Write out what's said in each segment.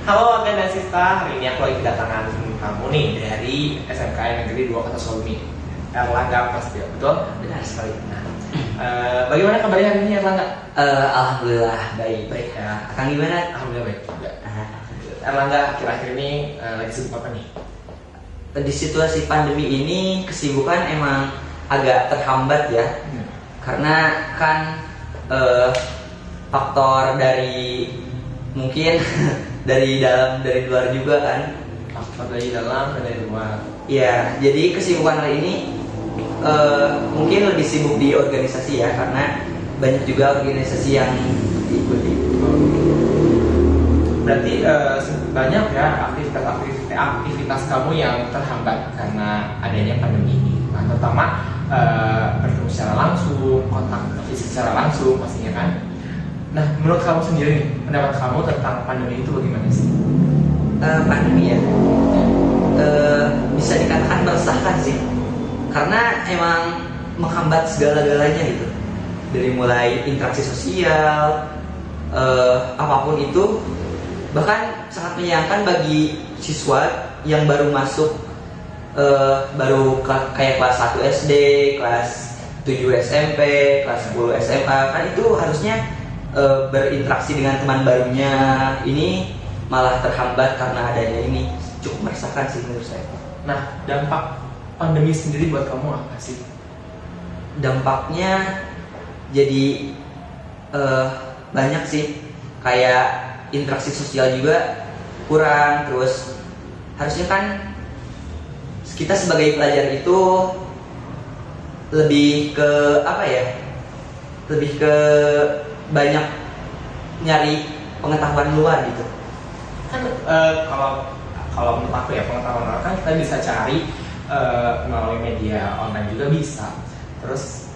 Halo Aga dan Sista, hari ini aku lagi kedatangan kamu nih dari SMK Negeri 2 Kartosomi, Erlangga Prasetyo, betul? Benar sekali. Nah, bagaimana kabarnya hari ini Erlangga? Alhamdulillah baik. Baik ya. Akang gimana? Alhamdulillah baik juga. Erlangga akhir-akhir ini lagi sibuk apa nih? Di situasi pandemi ini kesibukan emang agak terhambat ya, karena kan faktor dari mungkin dari dalam dari luar juga kan. Faktor dari dalam dan dari luar. Ya, jadi kesibukan hari ini mungkin lebih sibuk di organisasi ya, karena banyak juga organisasi yang diikuti. Berarti banyak ya aktivitas kamu yang terhambat karena adanya pandemi ini. Nah, terutama bertemu secara langsung, kontak fisik secara langsung pastinya kan. Nah, menurut kamu sendiri nih, pendapat kamu tentang pandemi itu bagaimana sih? Pandemi ya, bisa dikatakan meresahkan sih, karena emang menghambat segala-galanya gitu. Dari mulai interaksi sosial, apapun itu, bahkan sangat menyayangkan bagi siswa yang baru masuk, kayak kelas 1 SD, kelas 7 SMP, kelas 10 SMA, kan itu harusnya berinteraksi dengan teman barunya. Ini malah terhambat karena adanya ini. Cukup meresahkan sih menurut saya. Nah, dampak pandemi sendiri buat kamu apa sih? Dampaknya jadi banyak sih, kayak interaksi sosial juga kurang. Terus harusnya kan kita sebagai pelajar itu lebih ke apa ya, lebih ke banyak nyari pengetahuan luar gitu Kan kalau menurut aku ya, pengetahuan luar kan kita bisa cari melalui media online juga bisa. Terus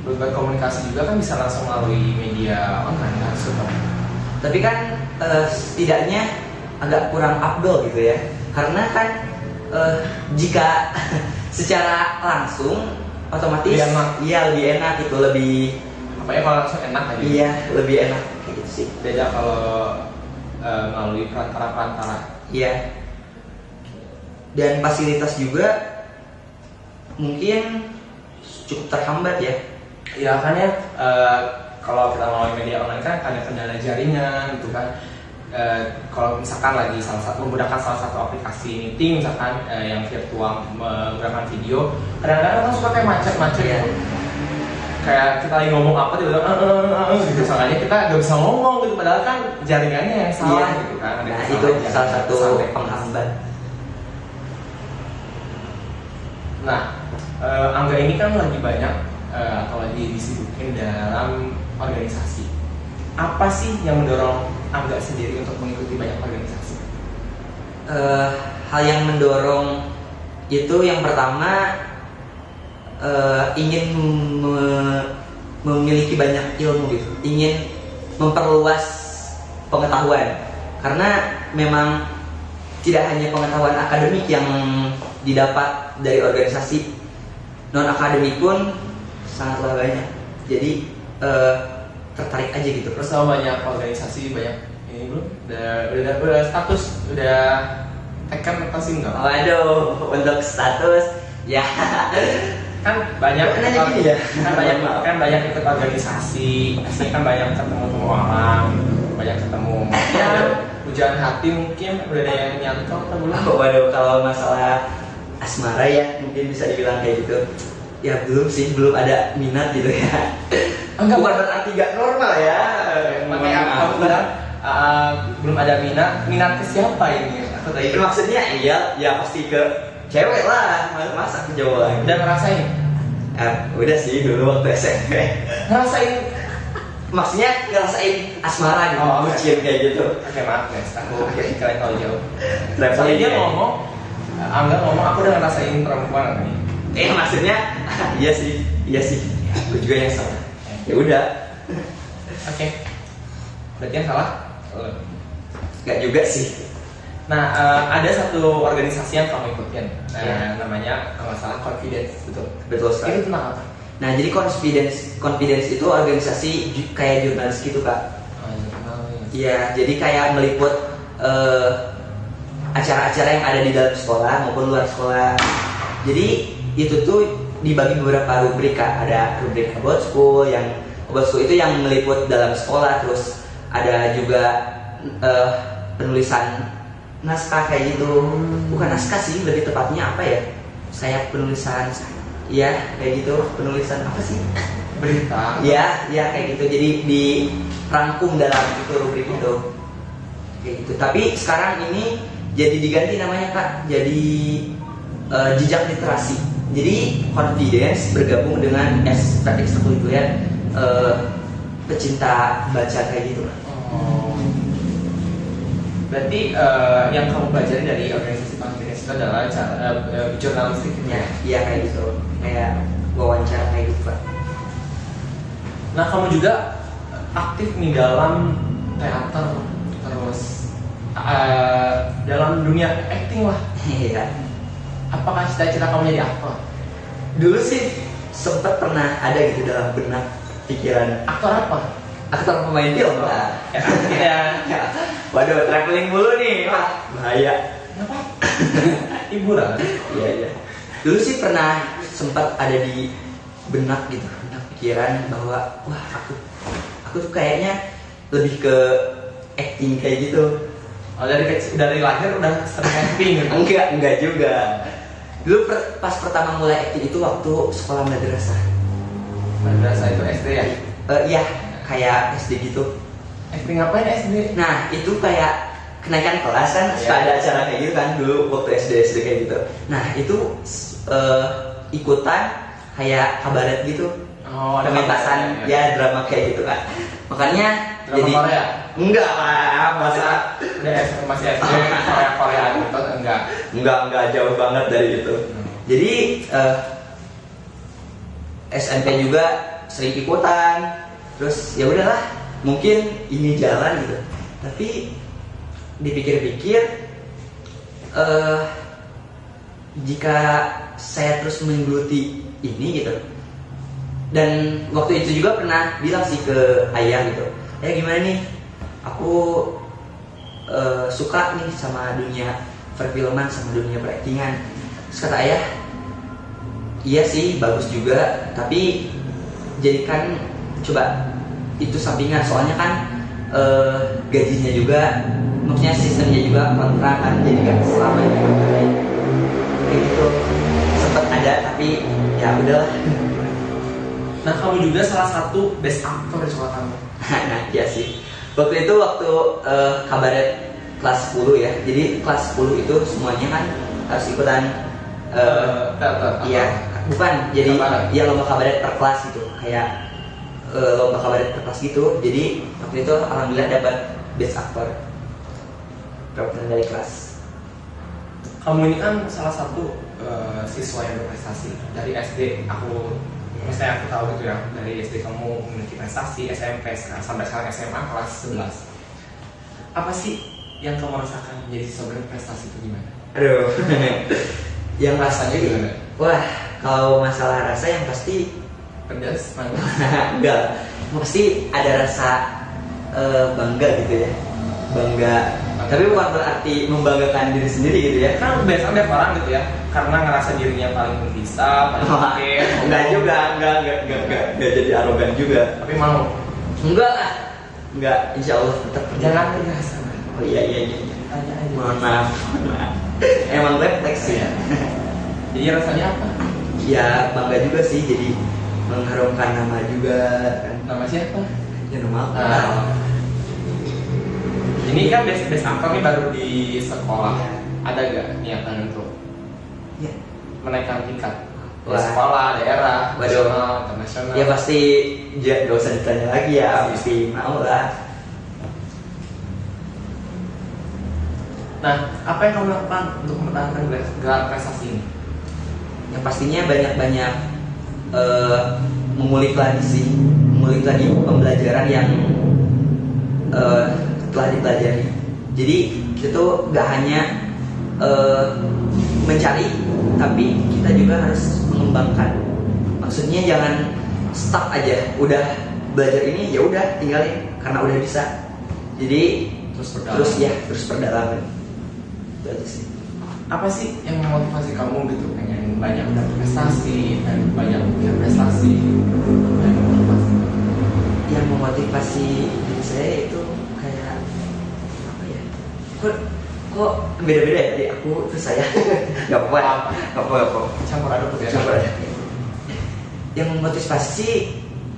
berbagai komunikasi juga kan bisa langsung melalui media online kan, tapi kan setidaknya agak kurang afdol gitu ya, karena kan jika secara langsung otomatis iya lebih enak gitu, lebih apa ya, kalau langsung enak aja. Iya, lebih enak kayak gitu sih. Beda kalau melalui perantara. Iya. Dan fasilitas juga mungkin cukup terhambat ya. Ya kan ya, kalau kita melalui media online kan ada kendala jaringan gitu kan. Kalau misalkan lagi menggunakan salah satu aplikasi meeting misalkan yang virtual menggunakan video, kadang-kadang kan suka kayak macet Iya. gitu. Kayak kita lagi ngomong apa tiba-tiba gitu, soalnya kita gak bisa ngomong gitu, padahal kan jaringannya yang salah gitu kan. Nah, itu salah satu penghambat. Nah, Angga ini kan lagi banyak atau lagi disibukin dalam organisasi. Apa sih yang mendorong Angga sendiri untuk mengikuti banyak organisasi? Hal yang mendorong itu yang pertama, ingin memiliki banyak ilmu gitu, ingin memperluas pengetahuan, karena memang tidak hanya pengetahuan akademik yang didapat dari organisasi, non akademik pun sangatlah banyak. Jadi tertarik aja gitu. Terus sama banyak organisasi, banyak ini belum? Udah status, udah taken apa sih enggak? Waduh, untuk status ya Kan banyak gini ya. kan banyak ikut organisasi, pasti kan banyak ketemu orang, banyak ketemu ya, hujan hati mungkin udah ada yang nyantol atau belum? Waduh, kalau masalah asmara ya mungkin bisa dibilang kayak gitu. Ya belum sih, belum ada minat gitu ya. Enggak, bukan berarti gak normal ya. Makanya kamu bilang belum ada minat ke siapa ini? Aku tadi Maksudnya iya, ya pasti ke cewek lah, masa ke cowok lagi. udah ngerasain? Udah sih dulu waktu SMP. Ngerasain? Maksudnya ngerasain asmara gitu, Oh, bucin kayak gitu. Oke, maaf guys, aku kalian tahu jauh. Traveling Soalnya dia ya. ngomong, Angga ngomong aku udah ngerasain perempuan nih. Maksudnya iya sih. Aku juga yang salah. Ya udah. Oke. Berarti yang salah? Nggak juga sih. Nah, ada satu organisasi yang kamu ikutin, Ya. namanya kalau nggak salah Confidence, betul? Betul sekali. Itu tentang apa? Nah, jadi confidence itu organisasi kayak jurnalis gitu, Kak. Iya, jadi kayak meliput acara-acara yang ada di dalam sekolah maupun luar sekolah. Jadi itu tuh dibagi beberapa rubrik, Kak. Ada rubrik about school, yang about school itu yang meliput dalam sekolah. Terus ada juga penulisan naskah kayak gitu. Bukan naskah sih, lebih tepatnya apa ya? Saya penulisan, ya kayak gitu. Penulisan apa sih? Berita. Ya kayak gitu. Jadi dirangkum dalam itu rubrik itu. Kayak gitu. Tapi sekarang ini jadi diganti namanya, Kak. Jadi jejak literasi. Jadi confidence bergabung dengan ekstrakurikuler pecinta baca kayak gitu. Oh. Berarti yang kamu pelajari dari organisasi confidence itu adalah jurnalistiknya. Iya kayak gitu. Kayak wawancara kayak gitu, Pak. Nah, kamu juga aktif nih dalam teater, terus dalam dunia acting lah. Iya. Apakah cita-cita kamu jadi aktor? Dulu sih sempat pernah ada gitu dalam benak pikiran. Aktor apa? Aktor pemain film lah. Ya. Waduh, traveling mulu nih, Pak. Bahaya. Kenapa? Hiburan. Iya. Dulu sih pernah sempat ada di benak gitu, benak pikiran bahwa wah aku tuh kayaknya lebih ke acting kayak gitu. Oh, dari lahir udah sering acting gitu? Enggak juga. Dulu pas pertama mulai acting itu waktu sekolah madrasah. Madrasah itu SD ya? Iya, kayak SD gitu. Acting ngapain SD? Nah, itu kayak kenaikan kelas kan, suka ada acara kayak gitu kan dulu waktu SD kayak gitu. Nah, itu ikutan kayak kabaret gitu. Oh, ada pementasan ya drama kayak gitu kan. Makanya drama jadi Korea? Enggak lah, masa masih SD Korea gitu enggak jauh banget dari itu. Jadi SMP juga sering ikutan. Terus ya udahlah, mungkin ini jalan gitu. Tapi dipikir-pikir jika saya terus menggeluti ini gitu. Dan waktu itu juga pernah bilang sih ke ayah gitu, ya gimana nih, aku suka nih sama dunia perfilman, sama dunia peraktingan. Terus kata ayah, iya sih bagus juga, tapi jadikan coba itu sampingan, soalnya kan gajinya juga, maksudnya sistemnya juga kontrak kan, jadi kan selamanya kayak gitu. Sempet ada tapi ya udahlah. Nah, kamu juga salah satu best actor di sekolah kamu. Nah, iya sih. Waktu kabaret kelas 10 ya. Jadi kelas 10 itu semuanya kan harus ikutan teater. Iya, bukan. Jadi kabaret. ya lomba kabaret per kelas gitu. Kayak lomba kabaret per kelas gitu. Jadi waktu itu alhamdulillah dapat best actor. Perwakilan dari kelas. Kamu ini kan salah satu siswa yang berprestasi dari SD. Misalnya aku tahu gitu ya, dari SD kamu memiliki prestasi, SMP sampai sekarang SMA kelas 11. Apa sih yang kamu rasakan menjadi siswa berprestasi itu gimana? Aduh. Yang Rasanya gimana? Wah, kalau masalah rasa yang pasti Pedas, manis? enggak. Pasti ada rasa bangga gitu ya. Bangga. Tapi bukan berarti membanggakan diri sendiri gitu ya. Kan biasanya ada orang gitu ya, karena ngerasa dirinya paling bisa, paling oke. Enggak juga, enggak jadi arogan juga. Tapi mau? Enggak lah. Enggak, insya Allah tetap Jangan biasa. Oh iya. Tanya aja. Mohon maaf. Emang refleks ya. Jadi rasanya apa? Ya bangga juga sih, jadi mengharumkan nama juga kan. Nama siapa? Ya nama aku. Ini kan best actor nih baru di sekolah. Ada gak niatan untuk menaikkan tingkat? Wah. Sekolah, daerah, Waduh. nasional, internasional. Ya pasti gak usah ditanya lagi ya, pasti mau lah. Nah, apa yang kamu lakukan untuk mempertahankan gelar prestasi ini? Yang pastinya banyak-banyak mengulik lagi pembelajaran yang telah dipelajari. Jadi itu gak hanya mencari, tapi kita juga harus mengembangkan. Maksudnya jangan stuck aja, udah belajar ini ya udah tinggalin karena udah bisa. Jadi Terus terus perdalam. Itu aja sih. Apa sih yang memotivasi kamu gitu pengen banyak berprestasi dan banyak punya prestasi dan motivasi? Yang memotivasi diri saya itu kayak apa ya? Kok beda-beda ya dari aku ke saya. Gak apa-apa. Campur aduk ya. Campur aduk. Yang memotivasi sih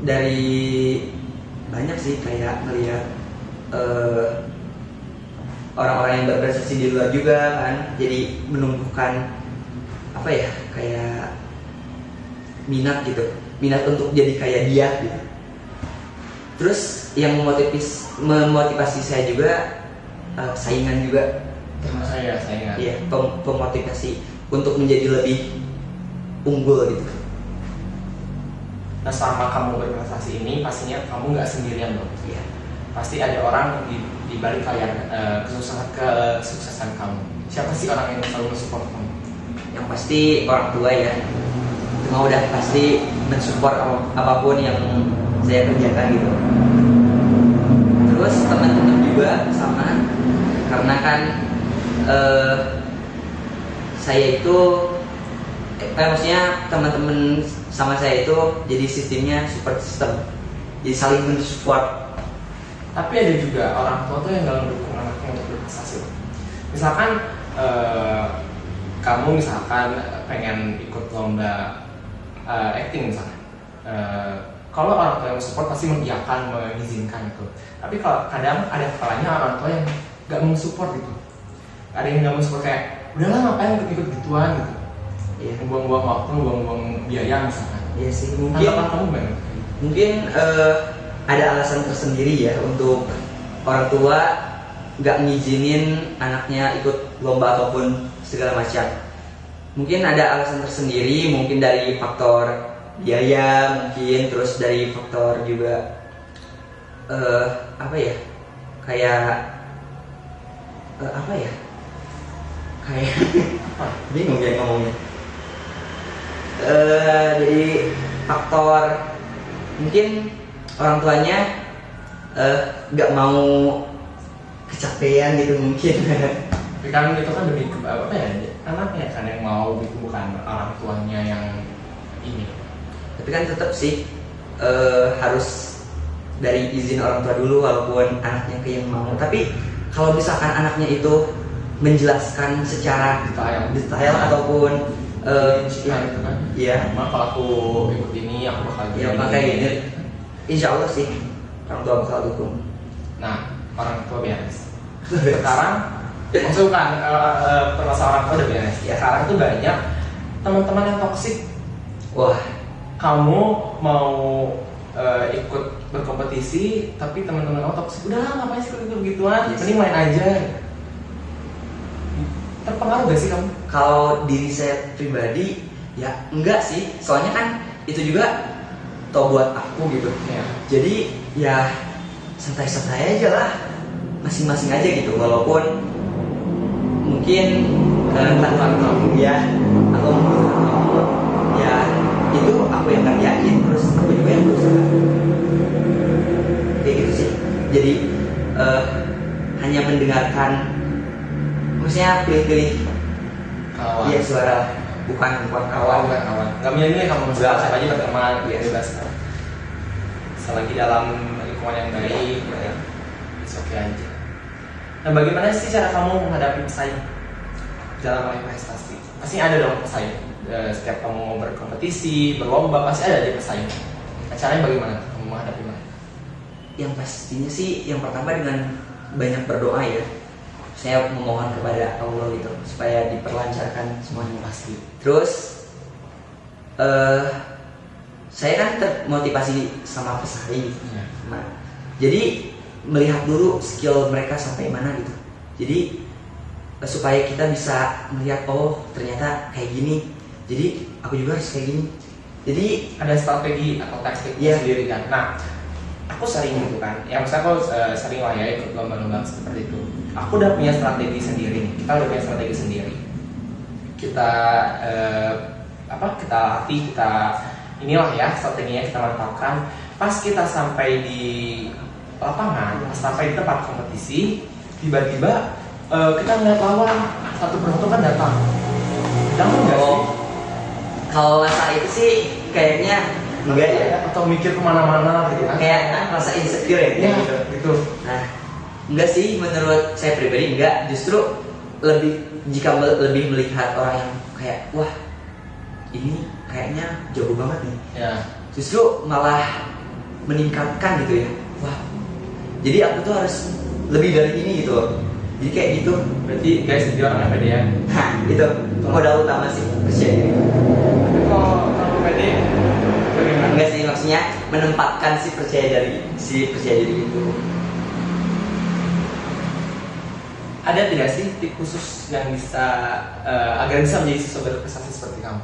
dari banyak sih, kayak melihat orang-orang yang berprestasi di luar juga kan, jadi menumbuhkan apa ya, kayak minat untuk jadi kayak dia gitu. Terus yang memotivasi saya juga saingan juga. Terus saya saingan. Iya, pemotivasi untuk menjadi lebih unggul gitu. Nah, selama kamu berprestasi ini pastinya kamu nggak sendirian dong. Iya. Pasti ada orang di balik layar kesuksesan kamu. Siapa sih orang yang selalu mensupport kamu? Yang pasti orang tua ya. Cuma udah pasti mensupport apapun yang saya kerjakan gitu. Terus teman-teman juga sama, karena kan saya itu maksudnya teman-teman sama saya itu jadi sistemnya support system, jadi saling mensupport. Tapi ada juga orang tua tuh yang nggak mendukung anaknya untuk berprestasi. Misalkan kamu pengen ikut lomba acting misalkan. Kalau orang tua yang support pasti mengiyakan, mengizinkan itu. Tapi kalau kadang ada kalanya orang tua yang nggak mensupport gitu. Ada yang nggak mensupport, kayak udahlah ngapain ikut gituan gitu. Iya. Buang-buang waktu, buang-buang biaya misalkan. Iya sih, Tanggapan kamu gimana? mungkin ada alasan tersendiri ya untuk orang tua nggak ngizinin anaknya ikut lomba ataupun segala macam. Mungkin ada alasan tersendiri, mungkin dari faktor biaya, mungkin terus dari faktor juga apa ya, kayak apa ya, kayak bingung ya ngomongnya. Dari faktor mungkin orang tuanya nggak mau kecapean gitu mungkin. Tapi kan itu kan demi apa ya, anaknya kan yang mau gitu, bukan orang tuanya yang ini. Tapi kan tetap sih harus dari izin orang tua dulu walaupun anaknya yang mau. Tapi kalau misalkan anaknya itu menjelaskan secara detail ataupun gitu kan. Iya. Cuma kalau aku ikut ini aku bakal Ya makanya gini, insya Allah sih orang tua bakal dukung. Nah, orang tua beres. Sekarang maksudnya kan permasalahan orang tua udah beres. Ya sekarang tuh banyak teman-teman yang toksik. Wah, Kamu mau ikut berkompetisi, tapi teman-teman kamu toksik. Udahlah, ngapain sih ikut begituan? Yes. Mending main aja. Terpengaruh gak sih kamu? kalau diri saya pribadi ya enggak sih, soalnya kan itu juga toh buat aku gitu. Ya. Jadi ya santai-santai aja lah, masing-masing aja gitu, walaupun mungkin Bukan kamu. ya atau ya itu aku yang kerjain, terus aku juga yang berusaha kayak gitu sih. Jadi hanya mendengarkan, maksudnya pilih-pilih Kawan. ya suara, bukan Kawan, kawan. bukan kawan. Gak milih-milih kamu Enggak. siapa aja berteman, Yes. bebas. Selagi dalam lingkungan yang baik, ya, it's okay aja. Nah, bagaimana sih cara kamu menghadapi pesaing dalam meraih prestasi? Pasti ada dong pesaing. Setiap kamu mau berkompetisi, berlomba, pasti ada di pesaing. Nah, caranya bagaimana kamu menghadapi mereka? Yang pastinya sih yang pertama dengan banyak berdoa ya. Saya memohon kepada Allah gitu supaya diperlancarkan semuanya pasti. Terus saya kan termotivasi sama pesaing. Iya. Nah, jadi melihat dulu skill mereka sampai mana gitu. Jadi supaya kita bisa melihat, oh ternyata kayak gini, jadi aku juga harus kayak gini. Jadi Ada strategi atau taktik Iya. sendiri kan. Nah, aku sering gitu kan. Ya maksudnya aku sering lah ya ikut lomba-lomba seperti itu. Aku udah punya strategi sendiri. Kita udah punya strategi sendiri. Kita kita latih, inilah ya strateginya kita mantapkan. Pas kita sampai di lapangan, pas sampai di tempat kompetisi, tiba-tiba kita ngeliat lawan satu persatu kan datang. Jangan nggak sih? Kalau masalah itu sih kayaknya enggak ya. Atau mikir kemana-mana gitu kan? Kayak rasa insecure ya, Iya, gitu. gitu. Nah, enggak sih, menurut saya pribadi enggak. Justru jika lebih melihat orang yang kayak wah ini kayaknya jago banget nih, Ya. justru malah meningkatkan gitu ya. Wah, jadi aku tuh harus lebih dari ini gitu loh. Jadi kayak gitu. Berarti guys jadi orang yang pede ya. Nah, itu modal utama sih, percaya diri. Tapi kalau pede bagaimana? Enggak sih, maksudnya menempatkan si percaya diri itu. Ada tidak sih tips khusus yang bisa agar bisa menjadi siswa berprestasi seperti kamu?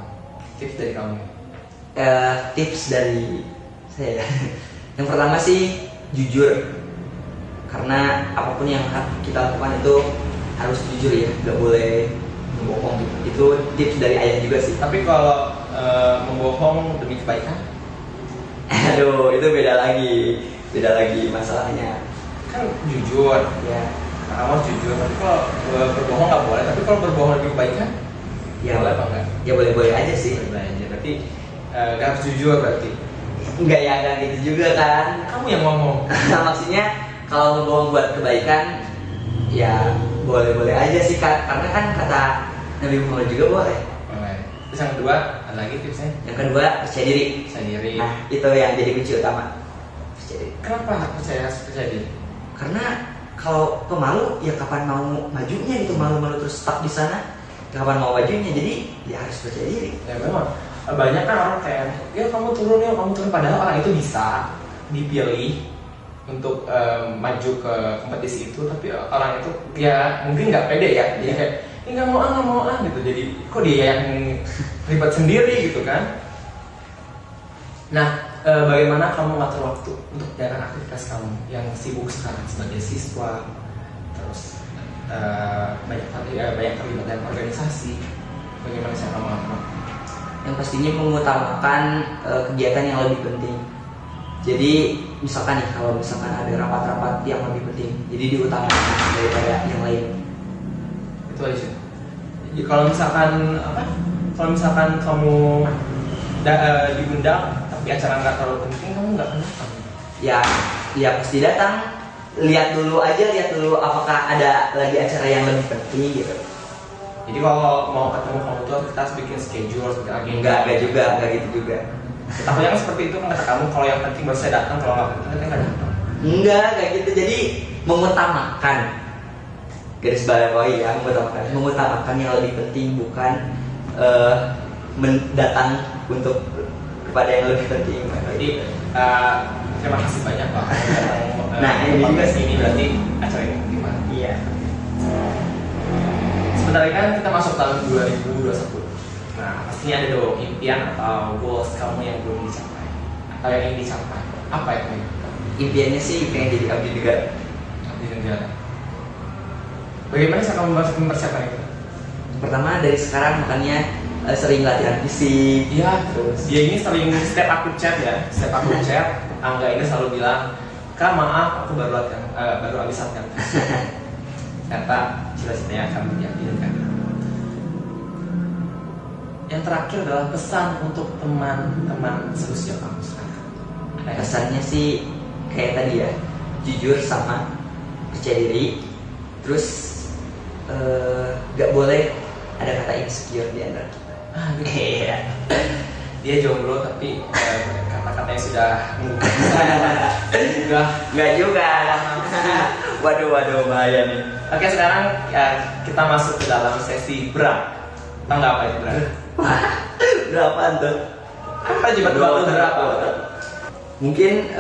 Tips dari kamu? Tips dari saya. Yang pertama sih jujur. Karena apapun yang kita lakukan itu harus jujur ya, nggak boleh membohong gitu. Itu tips dari ayah juga sih. Tapi kalau membohong demi kebaikan? Aduh, itu beda lagi masalahnya. Kan jujur. Ya, Kamu harus jujur. Tapi kalau berbohong nggak boleh. Tapi kalau berbohong demi kebaikan? ya Boleh apa enggak? Ya boleh-boleh aja sih. Boleh aja. Berarti nggak harus jujur berarti. Enggak gitu juga kan. Kamu yang ngomong. Maksudnya kalau ngebohong buat kebaikan, ya boleh-boleh aja sih Kak. Karena kan kata Nabi Muhammad juga boleh. Boleh. Terus yang kedua ada lagi tipsnya? Yang kedua percaya diri. Percaya diri. Nah, itu yang jadi kunci utama. Percaya diri. Kenapa percaya diri? Karena kalau pemalu ya kapan mau majunya gitu, malu-malu terus stuck di sana, ya kapan mau majunya. Jadi ya harus percaya diri. Ya memang banyak kan orang kayak ya kamu turun padahal orang itu bisa dipilih untuk maju ke kompetisi itu, tapi orang itu ya mungkin nggak pede ya, jadi kayak ini nggak mau gitu, jadi kok dia yang ribet sendiri gitu kan. Nah, bagaimana kamu ngatur waktu untuk jalankan aktivitas kamu yang sibuk sekarang sebagai siswa, terus banyak terlibat dalam organisasi, bagaimana cara kamu ngatur waktu? Yang pastinya mengutamakan kegiatan yang lebih penting. Jadi misalkan nih, kalau misalkan ada rapat-rapat yang lebih penting, jadi diutamakan daripada yang lain. Itu aja. Jadi kalau misalkan kamu diundang tapi acara nggak terlalu penting, kamu nggak akan datang. Ya pasti datang. Lihat dulu apakah ada lagi acara yang lebih penting gitu. Jadi kalau mau ketemu kamu tuh kita harus bikin schedule, harus bikin agenda. Enggak gitu juga. Takutnya kan seperti itu kan kata kamu, kalau yang penting baru saya datang, kalau nggak penting kita nggak datang. Enggak kayak gitu. Jadi mengutamakan, garis bawahi ya, mengutamakan yang lebih penting, bukan datang untuk kepada yang lebih penting. Jadi terima kasih banyak Pak. Nah, ini juga ini berarti acara ini gimana? Iya. Sebentar lagi kan kita masuk tahun 2021. Nah, pastinya ada dong impian atau goals kamu yang belum dicapai atau yang ingin dicapai. Apa ya kamu? Impiannya sih pengen jadi abdi negara. Abdi negara. Bagaimana cara kamu mempersiapkan itu? Pertama dari sekarang makanya sering latihan fisik. Iya, terus dia ini sering setiap aku chat, Angga ini selalu bilang, Kak maaf aku baru habis latihan. Ternyata cita-citanya akan menjadi abdi negara. Yang terakhir adalah pesan untuk teman-teman seusia kamu sekarang. Pesannya sih kayak tadi ya, jujur sama percaya diri. Terus gak boleh ada kata insecure di antara kita. Iya. Dia jomblo tapi kata-katanya sudah Nggak juga. Waduh bahaya nih. Oke, sekarang kita masuk ke dalam sesi berat. Tahu nggak apa itu berat? Berapaan tuh? Apa coba berapa? Mungkin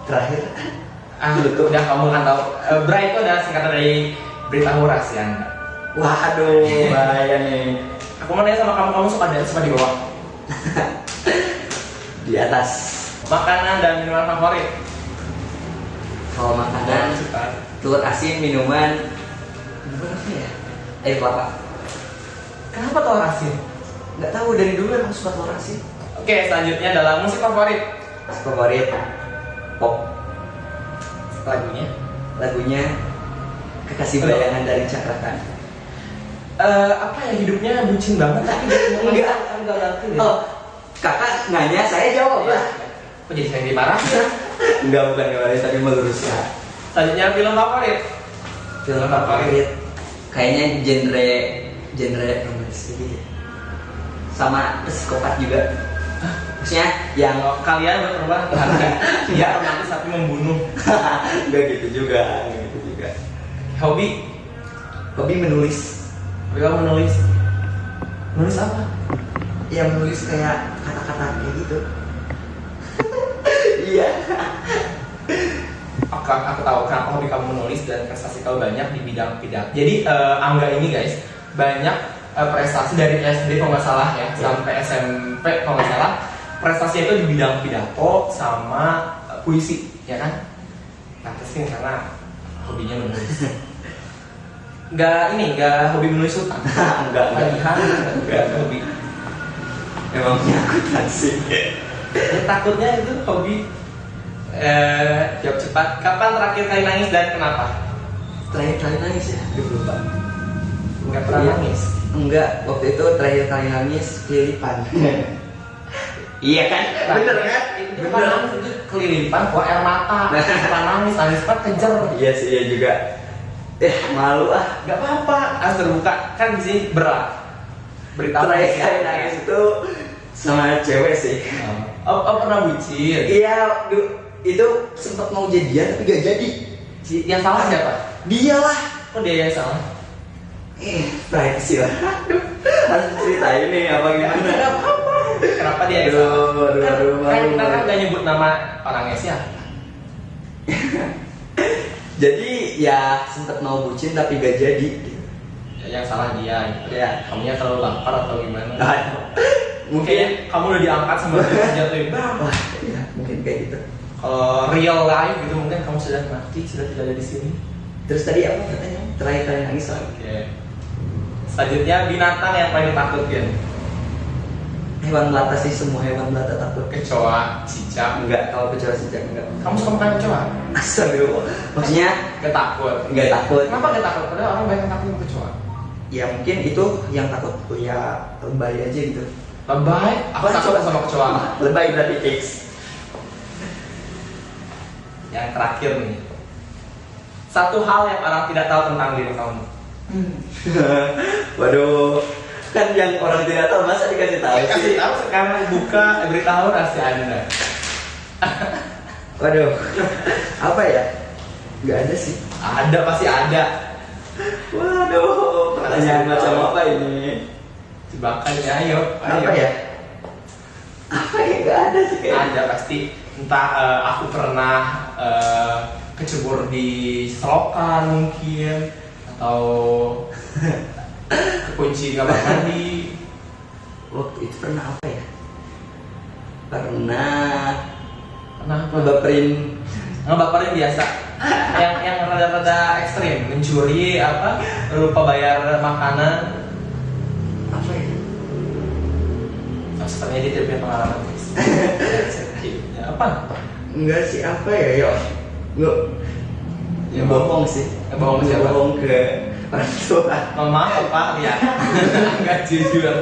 terakhir. Udah kamu kan tahu. Bra itu adalah singkatan dari berita horas ya. Waduh, bahaya nih. Aku mau nanya sama kamu suka di atas apa di bawah? Di atas. Makanan dan minuman favorit? Kalau makanan, telur asin, minuman apa ya? Air kelapa. Kenapa telur asin? Nggak tahu, dari dulu emang suka telur asin. Oke, selanjutnya adalah musik favorit. Favorit pop. Lagunya Kekasih Bayangan dari Cakrakan. Apa ya, hidupnya bucin banget tapi Enggak ngerti deh. Oh, kakak nanya, saya jawab lah. Kok jadi saya dimarahin? Enggak, bukan kemarin, tapi meluruskan. Selanjutnya film favorit. Film favorit kayaknya genre romantis gitu. Sama psikopat juga. Maksudnya yang Kalau kalian berubah ya romantis tapi membunuh. enggak gitu juga. Hobi Menulis. kamu menulis. Menulis apa? Ya menulis kayak kata-kata kayak gitu. Iya. Aku tahu kenapa hobi kamu menulis dan prestasi kamu banyak di bidang pidato. Jadi Angga ini guys banyak prestasi dari SD kalau nggak salah ya sampai SMP kalau nggak salah, prestasinya itu di bidang pidato sama puisi, ya kan? Pantesin karena hobinya menulis. Nggak hobi menulis sultan. Enggak. Nggak hobi. Emang menyakutan sih. Takutnya itu hobi. Jawab cepat. Kapan terakhir kali nangis dan kenapa? Terakhir kali nangis ya? Lupa. Nggak pernah nangis. Enggak, waktu itu terakhir kali nangis kelilipan. Iya kan? Bener kan? Bener nangis itu kelilipan, keluar air mata. Setelah nangis cepat kejar. Iya sih, iya juga. Malu ah. Gak apa-apa, harus terbuka. Kan di sini berat. Berita Terakhir kali nangis itu sama cewek sih. Oh, pernah bucin? Iya, itu sempat mau jadian tapi gak jadi. Yang salah siapa? Dia lah. Kok dia yang salah? Privacy lah. Harus ceritain nih apa gimana? Gak apa-apa. Kenapa dia yang salah? Kan kita kan gak nyebut nama orangnya sih ya. Jadi ya sempat mau bucin tapi gak jadi. Yang salah dia gitu. Ya. Kamunya terlalu lapar atau gimana? Mungkin kamu udah diangkat sama dia jatuhin. wah, ya, mungkin kayak gitu. Kalau real life gitu mungkin kamu sudah mati, sudah tidak ada di sini. Terus tadi apa katanya? Terakhir kali nangis lagi. Oke. Selanjutnya binatang yang paling takutkan. Hewan melata sih, semua hewan melata takut. Kecoa, cicak. Enggak, kalau kecoa sejak enggak. Kamu suka makan kecoa? Astagfirullah. Maksudnya Ketakut. enggak takut. Kenapa gak takut? Padahal orang banyak yang takut sama kecoa. Ya mungkin itu yang takut ya lebay aja gitu. Lebay? Aku takut sama kecoa. Lebay berarti fix. Yang terakhir nih. Satu hal yang orang tidak tahu tentang diri kamu. Waduh, kan yang orang tidak tahu masa dikasih tahu sih? Kasih tahu sekarang buka beritahu rahasia Anda. Waduh, apa ya? Nggak ada sih. Ada, pasti ada. Waduh, pertanyaan macam apa ini? Jebakan ya, ayo. Apa ya? Apa ya? Nggak ada sih kayaknya. Ada pasti. Entah aku pernah kecebur di selokan mungkin, atau kekunci di kamar mandi. Waktu itu pernah apa ya? Pernah Kenapa? ngebaperin biasa. yang rada-rada ekstrim, mencuri apa, lupa bayar makanan. apa ya? Oh, sepertinya dia tidak punya pengalaman guys. Ya, apa? Enggak sih, apa ya? Nggak. Ya, Bohong sih. Bohong ke siapa? Bohong ke orang tua. Mama, papa, lihat. Enggak jujur.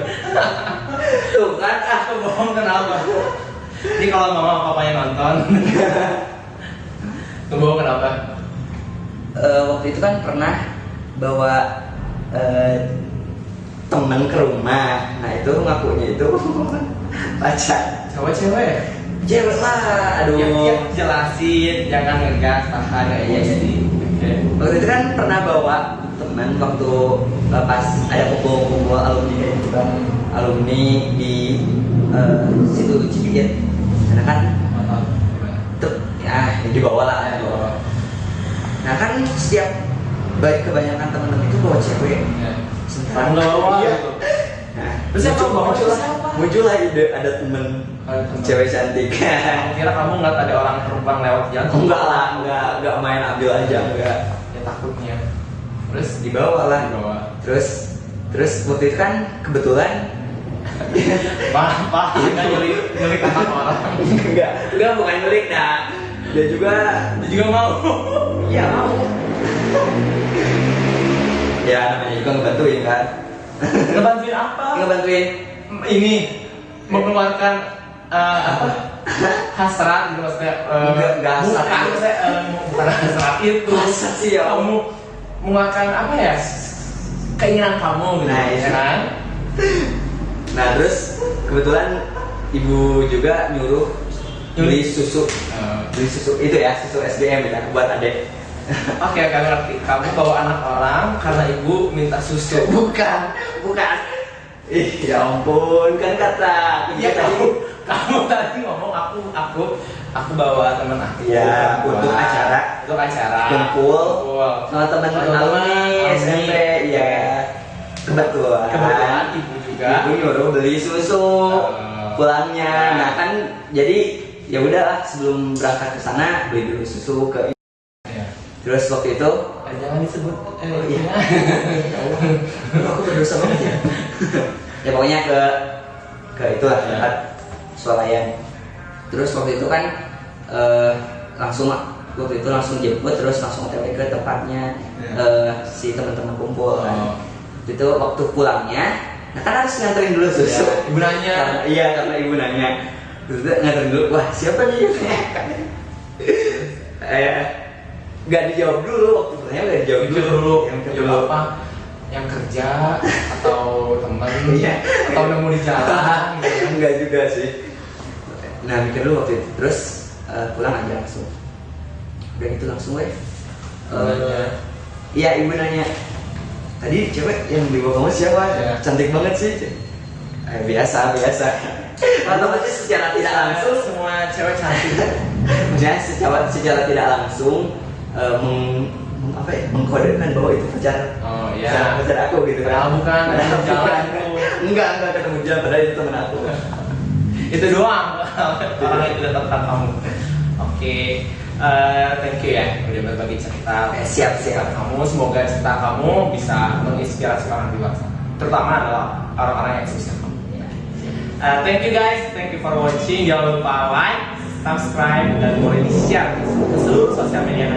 Tuh kan, Aku bohong kenapa? Ini kalau mama papanya nonton. Tuh bohong kenapa? Waktu itu kan pernah bawa temen ke rumah. Nah itu ngakunya itu pacar. Cewek-cewek. Cewek lah, aduh. Ya, jelasin, jangan ngegas, tahan ya. Iya, Jadi, oke. Waktu itu kan pernah bawa teman waktu pas ada kumpul-kumpul alumni kayak gitu kan. Alumni di situ Cipinang. Karena kan tuh ya dibawa lah. Nah kan setiap kebanyakan teman-teman itu bawa cewek. Kamu nggak bawa Iya. gitu. Nah, Terus siapa yang bawa? Siapa? muncul lah ide ada temen cewek cantik. Aku kira kamu ngeliat ada orang terbang lewat jalan. Enggak lah, enggak main ambil aja, enggak. Ya takutnya. Terus Dibawa lah. dibawa. Terus waktu itu kan kebetulan Pak, nggak nyulik anak orang. enggak bukan nyulik dah. Dia juga mau. iya mau. Ya namanya juga ngebantuin kan. Ngebantuin apa? Ngebantuin Ini mengeluarkan apa? Hasrat gitu maksudnya. Enggak hasrat. Bukan, maksudnya, bukan hasrat itu. Hasrat sih ya. Kamu mengeluarkan apa ya? Keinginan kamu gitu. Nah, ya kan? Nah terus kebetulan ibu juga nyuruh beli susu. Beli susu itu ya, susu SBM ya buat adek. Oke, kami ngerti. Kamu bawa anak orang karena ibu minta susu. Bukan. Ih, ya ampun, kan kata Iya, kamu tadi ngomong aku bawa temen aku. Ya, untuk acara kumpul sama teman-teman SMP, ya. Kebetulan ibu juga. Ibu nyuruh beli susu pulangnya. Nah kan jadi ya udahlah sebelum berangkat ke sana beli dulu susu ke. Terus waktu itu Jangan disebut. iya. Aku berdosa banget ya. Ya pokoknya ke itulah tempat swalayan. Terus waktu itu kan langsung jemput terus langsung OTW ke tempatnya si teman-teman kumpul kan. Itu waktu pulangnya, nah kan harus nganterin dulu susu. Ibu nanya. Karena ibu nanya. Terus nganterin dulu, wah siapa nih? Gak dijawab dulu waktu itu, gak dijawab dulu. Yang apa? Yang kerja atau teman? Atau nemu di jalan? Enggak juga sih. Nah mikir dulu waktu itu, terus pulang aja langsung. Udah gitu langsung iya ibu nanya. Tadi cewek yang di bawah kamu siapa? Ya. Cantik banget sih. Biasa. Otomatis secara tidak langsung semua cewek cantik. maksudnya secara tidak langsung mengkodekan bahwa itu pacar. Oh iya. Pacar aku gitu kan. Bukan ada jalan. Enggak ketemu jalan, padahal itu teman aku. Itu doang orang yang tidak terdekat kamu. Oke, thank you ya udah berbagi cerita. Siap. Kamu semoga cerita kamu bisa menginspirasi orang di luar sana, terutama adalah orang-orang yang sukses kamu. Thank you guys, thank you for watching. Jangan lupa like, subscribe, dan boleh di share ke seluruh sosial media.